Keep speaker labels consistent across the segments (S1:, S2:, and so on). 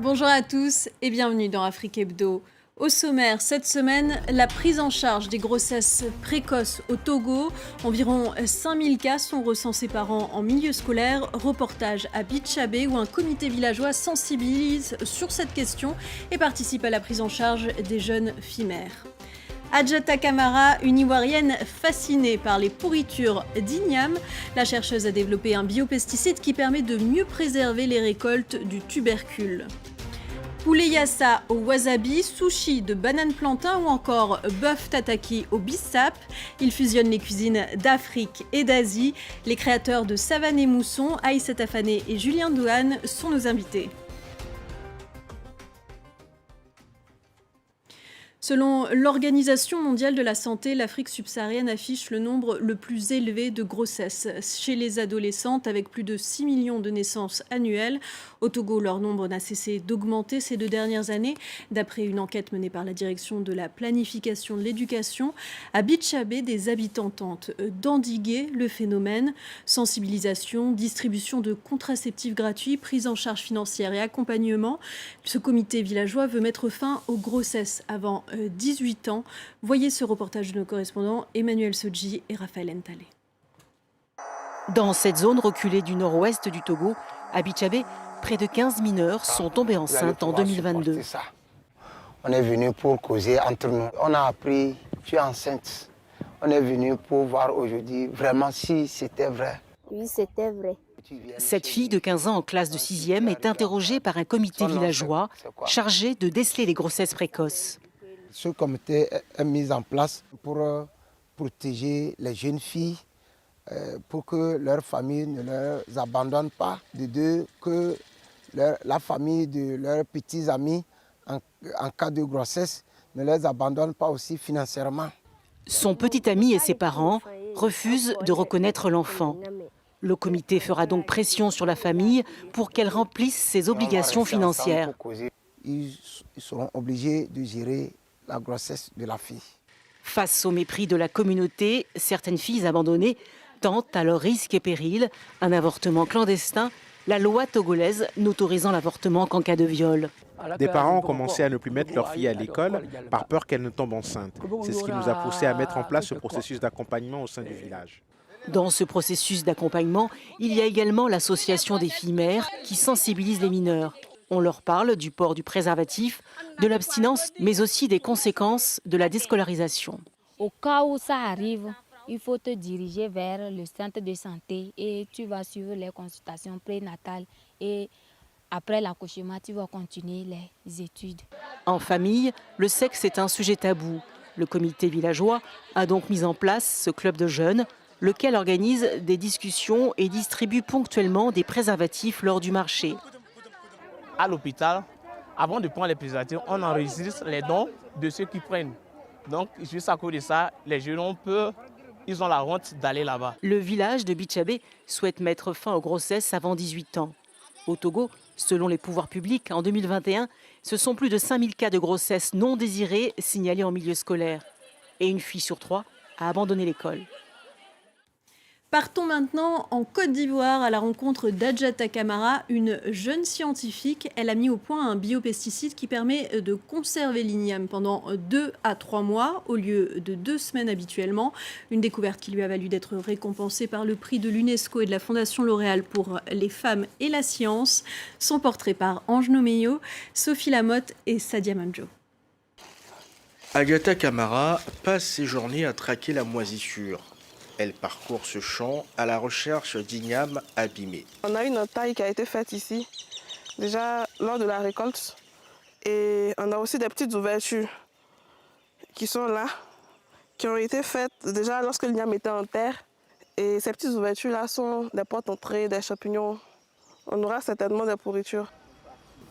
S1: Bonjour à tous et bienvenue dans Afrique Hebdo. Au sommaire, cette semaine, la prise en charge des grossesses précoces au Togo. Environ 5000 cas sont recensés par an en milieu scolaire. Reportage à Bichabé où un comité villageois sensibilise sur cette question et participe à la prise en charge des jeunes fimères. Adjata Camara, une Ivoirienne fascinée par les pourritures d'igname, la chercheuse a développé un biopesticide qui permet de mieux préserver les récoltes du tubercule. Poulet yassa au wasabi, sushi de banane plantain ou encore bœuf tataki au bissap. Ils fusionnent les cuisines d'Afrique et d'Asie. Les créateurs de Savane et Mousson, Aïssata Fané et Julien Douane sont nos invités. Selon l'Organisation mondiale de la santé, l'Afrique subsaharienne affiche le nombre le plus élevé de grossesses chez les adolescentes, avec plus de 6 millions de naissances annuelles. Au Togo, leur nombre n'a cessé d'augmenter ces 2 dernières années, d'après une enquête menée par la direction de la planification de l'éducation. À Bichabé, des habitants tentent d'endiguer le phénomène. Sensibilisation, distribution de contraceptifs gratuits, prise en charge financière et accompagnement. Ce comité villageois veut mettre fin aux grossesses avant 18 ans. Voyez ce reportage de nos correspondants Emmanuel Sodji et Raphaël Ntalé.
S2: Dans cette zone reculée du nord-ouest du Togo, à Bichabé, près de 15 mineurs sont tombés enceintes en 2022.
S3: On est venu pour causer entre nous. On a appris, tu es enceinte. On est venu pour voir aujourd'hui vraiment si c'était vrai.
S4: Oui, c'était vrai.
S2: Cette fille de 15 ans en classe de 6e est interrogée par un comité villageois chargé de déceler les grossesses précoces.
S3: Ce comité est mis en place pour protéger les jeunes filles, pour que leur famille ne les abandonne pas, de deux, que la famille de leurs petits amis, en cas de grossesse, ne les abandonne pas aussi financièrement.
S2: Son petit ami et ses parents refusent de reconnaître l'enfant. Le comité fera donc pression sur la famille pour qu'elle remplisse ses obligations financières.
S3: Ils seront obligés de gérer la grossesse de la fille.
S2: Face au mépris de la communauté, certaines filles abandonnées tentent à leur risque et péril un avortement clandestin, la loi togolaise n'autorisant l'avortement qu'en cas de viol.
S5: Des parents ont commencé à ne plus mettre leur fille à l'école par peur qu'elle ne tombe enceinte. C'est ce qui nous a poussé à mettre en place ce processus d'accompagnement au sein du village.
S2: Dans ce processus d'accompagnement, il y a également l'association des filles mères qui sensibilise les mineurs. On leur parle du port du préservatif, de l'abstinence, mais aussi des conséquences de la déscolarisation.
S4: Au cas où ça arrive, il faut te diriger vers le centre de santé et tu vas suivre les consultations prénatales et après l'accouchement, tu vas continuer les études.
S2: En famille, le sexe est un sujet tabou. Le comité villageois a donc mis en place ce club de jeunes, lequel organise des discussions et distribue ponctuellement des préservatifs lors du marché.
S6: À l'hôpital, avant de prendre les préservatifs, on enregistre les dons de ceux qui prennent. Donc, juste à cause de ça, les jeunes ils ont la honte d'aller là-bas.
S2: Le village de Bichabé souhaite mettre fin aux grossesses avant 18 ans. Au Togo, selon les pouvoirs publics, en 2021, ce sont plus de 5000 cas de grossesse non désirées signalés en milieu scolaire. Et une fille sur 3 a abandonné l'école.
S1: Partons maintenant en Côte d'Ivoire à la rencontre d'Adjata Camara, une jeune scientifique. Elle a mis au point un biopesticide qui permet de conserver l'igname pendant 2 à 3 mois au lieu de 2 semaines habituellement. Une découverte qui lui a valu d'être récompensée par le prix de l'UNESCO et de la Fondation L'Oréal pour les femmes et la science. Son portrait par Ange Nomeyo, Sophie Lamotte et Sadia Manjo.
S7: Adjata Camara passe ses journées à traquer la moisissure. Elle parcourt ce champ à la recherche d'ignames abîmés.
S8: On a une taille qui a été faite ici, déjà lors de la récolte. Et on a aussi des petites ouvertures qui sont là, qui ont été faites déjà lorsque l'igname était en terre. Et ces petites ouvertures-là sont des portes d'entrée, des champignons. On aura certainement des pourritures.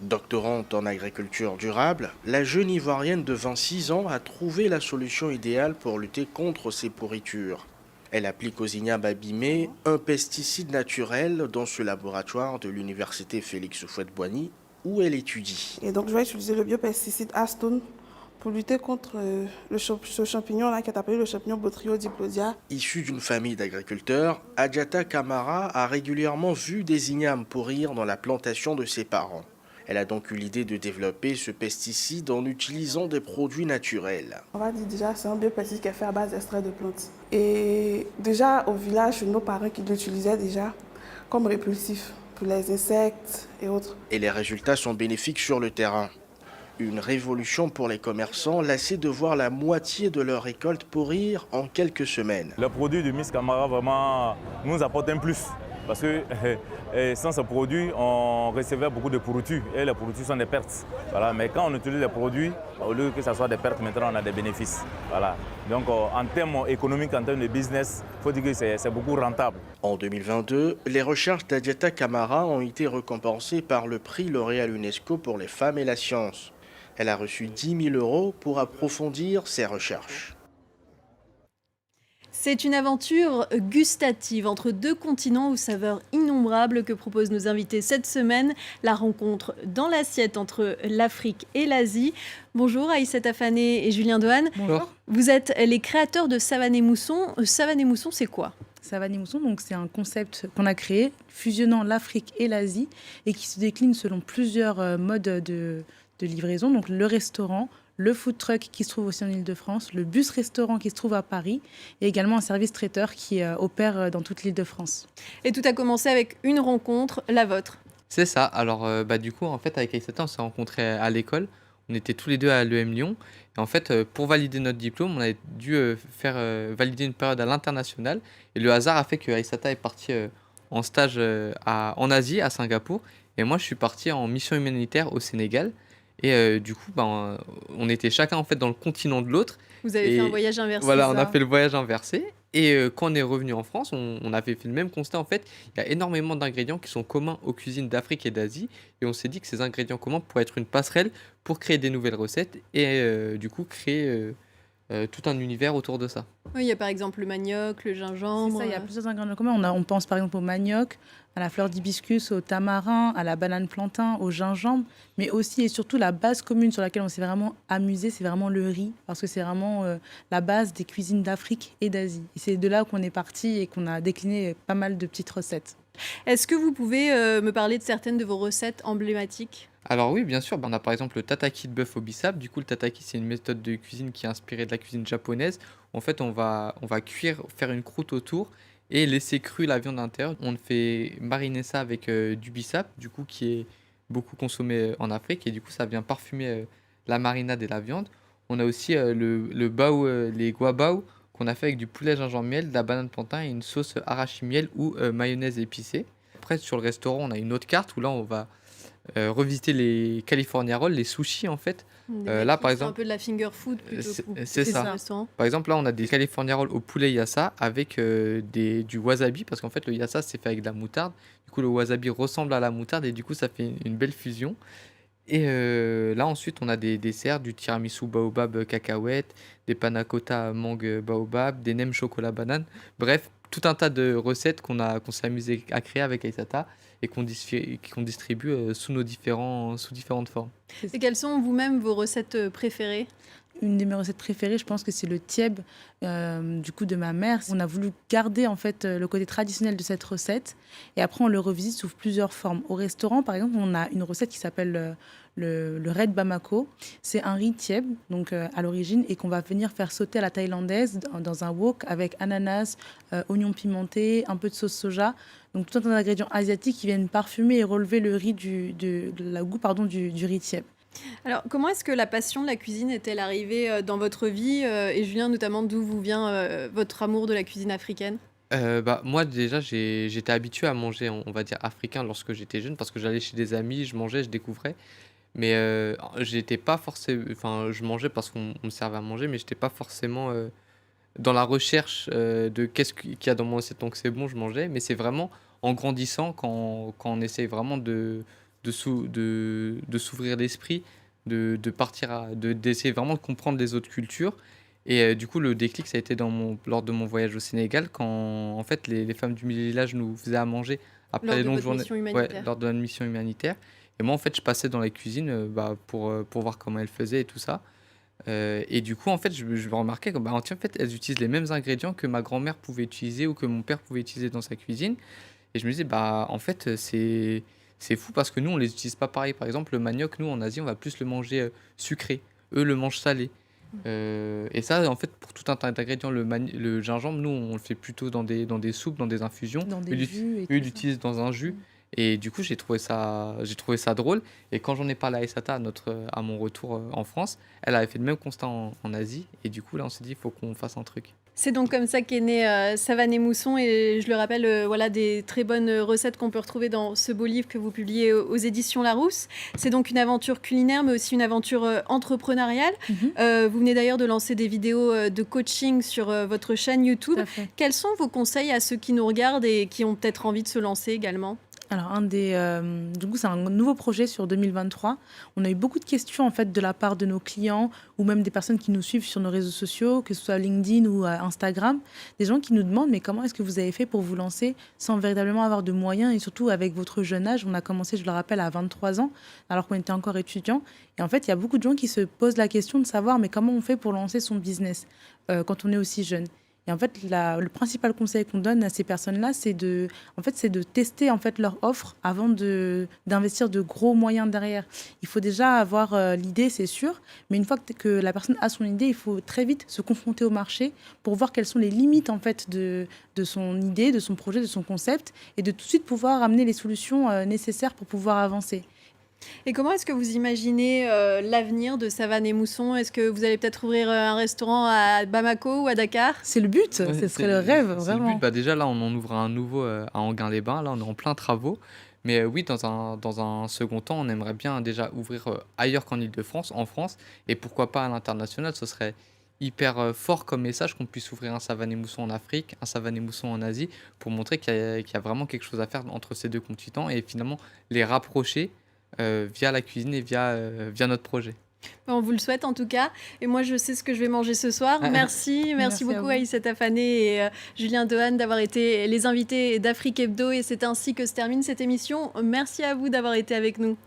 S7: Doctorante en agriculture durable, la jeune Ivoirienne de 26 ans a trouvé la solution idéale pour lutter contre ces pourritures. Elle applique aux ignames abîmés un pesticide naturel dans ce laboratoire de l'université Félix Houphouët-Boigny où elle étudie.
S8: Et donc je vais utiliser le biopesticide Astone pour lutter contre ce champignon-là qui est appelé le champignon Botrytis diplodia.
S7: Issue d'une famille d'agriculteurs, Adjata Camara a régulièrement vu des ignames pourrir dans la plantation de ses parents. Elle a donc eu l'idée de développer ce pesticide en utilisant des produits naturels.
S8: On va dire déjà c'est un biopesticide qui est fait à base d'extrait de plantes. Et déjà au village, nos parents qui l'utilisaient déjà comme répulsif pour les insectes et autres.
S7: Et les résultats sont bénéfiques sur le terrain. Une révolution pour les commerçants, lassés de voir la moitié de leur récolte pourrir en quelques semaines.
S9: Le produit du Miss Camara vraiment nous apporte un plus. Parce que sans ce produit, on recevait beaucoup de pourritures et les pourritures sont des pertes. Voilà. Mais quand on utilise les produits, au lieu que ce soit des pertes, maintenant on a des bénéfices. Voilà. Donc en termes économiques, en termes de business, il faut dire que c'est beaucoup rentable.
S7: En 2022, les recherches d'Adiata Camara ont été récompensées par le prix L'Oréal UNESCO pour les femmes et la science. Elle a reçu 10 000 € pour approfondir ses recherches.
S1: C'est une aventure gustative entre deux continents aux saveurs innombrables que proposent nos invités cette semaine. La rencontre dans l'assiette entre l'Afrique et l'Asie. Bonjour Aïssata Fané et Julien Dohan.
S10: Bonjour.
S1: Vous êtes les créateurs de Savane et Mousson. Savane et Mousson, c'est quoi ?
S10: Savane et Mousson, donc c'est un concept qu'on a créé fusionnant l'Afrique et l'Asie et qui se décline selon plusieurs modes de livraison. Donc le restaurant, le food truck qui se trouve aussi en Île-de-France, le bus restaurant qui se trouve à Paris et également un service traiteur qui opère dans toute l'Île-de-France.
S1: Et tout a commencé avec une rencontre, la vôtre.
S11: C'est ça. Alors, du coup, en fait, avec Aïssata, on s'est rencontrés à l'école. On était tous les deux à l'EM Lyon. Et en fait, pour valider notre diplôme, on a dû faire valider une période à l'international. Et le hasard a fait que Aïssata est partie en stage en Asie, à Singapour. Et moi, je suis parti en mission humanitaire au Sénégal. Et du coup, on était chacun en fait dans le continent de l'autre.
S1: Vous avez fait un voyage inversé.
S11: Voilà, on a fait le voyage inversé. Et quand on est revenu en France, on avait fait le même constat. En fait, il y a énormément d'ingrédients qui sont communs aux cuisines d'Afrique et d'Asie. Et on s'est dit que ces ingrédients communs pourraient être une passerelle pour créer des nouvelles recettes et du coup créer tout un univers autour de ça.
S1: Oui, il y a par exemple le manioc, le gingembre.
S10: C'est ça, il y a plusieurs ingrédients communs. On pense par exemple au manioc, à la fleur d'hibiscus, au tamarin, à la banane plantain, au gingembre, mais aussi et surtout la base commune sur laquelle on s'est vraiment amusé, c'est vraiment le riz, parce que c'est vraiment la base des cuisines d'Afrique et d'Asie. Et c'est de là qu'on est parti et qu'on a décliné pas mal de petites recettes.
S1: Est-ce que vous pouvez me parler de certaines de vos recettes emblématiques ?
S11: Alors oui, bien sûr, on a par exemple le tataki de bœuf au bissap. Du coup, le tataki, c'est une méthode de cuisine qui est inspirée de la cuisine japonaise. En fait, on va cuire, faire une croûte autour et laisser crue la viande à l'intérieur. On fait mariner ça avec du bissap, du coup, qui est beaucoup consommé en Afrique. Et du coup, ça vient parfumer la marinade et la viande. On a aussi le bao, les guabao, qu'on a fait avec du poulet gingembre miel, de la banane plantain et une sauce arachi miel ou mayonnaise épicée. Après, sur le restaurant, on a une autre carte où là, on va revisiter les California Rolls, les sushis en fait.
S1: Là, par exemple, un peu de la finger food plutôt.
S11: C'est ça. Par exemple, là, on a des California Rolls au poulet yassa avec du wasabi parce qu'en fait, le yassa c'est fait avec de la moutarde. Du coup, le wasabi ressemble à la moutarde et du coup, ça fait une belle fusion. Et là, ensuite, on a des desserts, du tiramisu baobab cacahuète, des panna cotta mangue baobab, des nems chocolat banane. Bref, tout un tas de recettes qu'on s'est amusé à créer avec Aïssata et qu'on distribue sous différentes formes.
S1: Et quelles sont vous-même vos recettes préférées ?
S10: Une de mes recettes préférées, je pense que c'est le tieb du coup de ma mère. On a voulu garder en fait le côté traditionnel de cette recette et après on le revisite sous plusieurs formes. Au restaurant, par exemple, on a une recette qui s'appelle le red bamako. C'est un riz tieb donc à l'origine et qu'on va venir faire sauter à la thaïlandaise dans un wok avec ananas, oignons pimentés, un peu de sauce soja. Donc tout un tas d'ingrédients asiatiques qui viennent parfumer et relever le riz le goût du riz tieb.
S1: Alors, comment est-ce que la passion de la cuisine est-elle arrivée dans votre vie et Julien, notamment, d'où vous vient votre amour de la cuisine africaine ?
S11: Moi, déjà, j'étais habitué à manger, on va dire, africain lorsque j'étais jeune parce que j'allais chez des amis, je mangeais, je découvrais. Mais j'étais pas forcément... Enfin, je mangeais parce qu'on me servait à manger, mais j'étais pas forcément dans la recherche de qu'est-ce qu'il y a dans mon assiette. Donc, c'est bon, je mangeais. Mais c'est vraiment en grandissant, quand on essaye vraiment de s'ouvrir l'esprit, d'essayer vraiment de comprendre les autres cultures. Et du coup, le déclic, ça a été lors de mon voyage au Sénégal, quand en fait les femmes du village nous faisaient à manger après les longues journées. Lors de notre mission humanitaire. Et moi, en fait, je passais dans la cuisine pour voir comment elles faisaient et tout ça. Et du coup, en fait, je remarquais qu'en fait, elles utilisent les mêmes ingrédients que ma grand-mère pouvait utiliser ou que mon père pouvait utiliser dans sa cuisine. Et je me disais, en fait, c'est c'est fou parce que nous, on les utilise pas pareil. Par exemple, le manioc, nous, en Asie, on va plus le manger sucré. Eux le mangent salé. Et ça, en fait, pour tout un tas d'ingrédients, le gingembre, nous, on le fait plutôt dans des soupes, dans des infusions.
S10: Dans des jus et
S11: Eux,
S10: tout
S11: ils
S10: ça.
S11: l'utilisent dans un jus. Et du coup, j'ai trouvé ça drôle. Et quand j'en ai parlé à Esata, à mon retour en France, elle avait fait le même constat en Asie. Et du coup, là, on s'est dit, il faut qu'on fasse un truc.
S1: C'est donc comme ça qu'est né Savane et Mousson, et je le rappelle, voilà des très bonnes recettes qu'on peut retrouver dans ce beau livre que vous publiez aux éditions Larousse. C'est donc une aventure culinaire, mais aussi une aventure entrepreneuriale. Vous venez d'ailleurs de lancer des vidéos de coaching sur votre chaîne YouTube. Quels sont vos conseils à ceux qui nous regardent et qui ont peut-être envie de se lancer également ?
S10: Alors, du coup, c'est un nouveau projet sur 2023. On a eu beaucoup de questions en fait de la part de nos clients ou même des personnes qui nous suivent sur nos réseaux sociaux, que ce soit LinkedIn ou Instagram. Des gens qui nous demandent mais comment est-ce que vous avez fait pour vous lancer sans véritablement avoir de moyens et surtout avec votre jeune âge. On a commencé, je le rappelle, à 23 ans alors qu'on était encore étudiant. Et en fait, il y a beaucoup de gens qui se posent la question de savoir mais comment on fait pour lancer son business quand on est aussi jeune. Et en fait, le principal conseil qu'on donne à ces personnes-là, c'est de tester en fait leur offre avant d'investir de gros moyens derrière. Il faut déjà avoir l'idée, c'est sûr, mais une fois que la personne a son idée, il faut très vite se confronter au marché pour voir quelles sont les limites en fait de son idée, de son projet, de son concept, et de tout de suite pouvoir amener les solutions nécessaires pour pouvoir avancer.
S1: Et comment est-ce que vous imaginez l'avenir de Savane et Mousson ? Est-ce que vous allez peut-être ouvrir un restaurant à Bamako ou à Dakar ?
S10: C'est le but, ce serait le rêve, vraiment.
S11: C'est le but. Déjà, là, on en ouvre un nouveau à Enghien-les-Bains. Là, on est en plein travaux. Mais oui, dans un second temps, on aimerait bien déjà ouvrir ailleurs qu'en Île-de-France, en France. Et pourquoi pas à l'international ? Ce serait hyper fort comme message qu'on puisse ouvrir un Savane et Mousson en Afrique, un Savane et Mousson en Asie, pour montrer qu'il y a vraiment quelque chose à faire entre ces deux continents et finalement les rapprocher via la cuisine et via notre projet.
S1: On vous le souhaite en tout cas. Et moi, je sais ce que je vais manger ce soir. Merci beaucoup Aïssata Afané et Julien Dehaene d'avoir été les invités d'Afrique Hebdo. Et c'est ainsi que se termine cette émission. Merci à vous d'avoir été avec nous.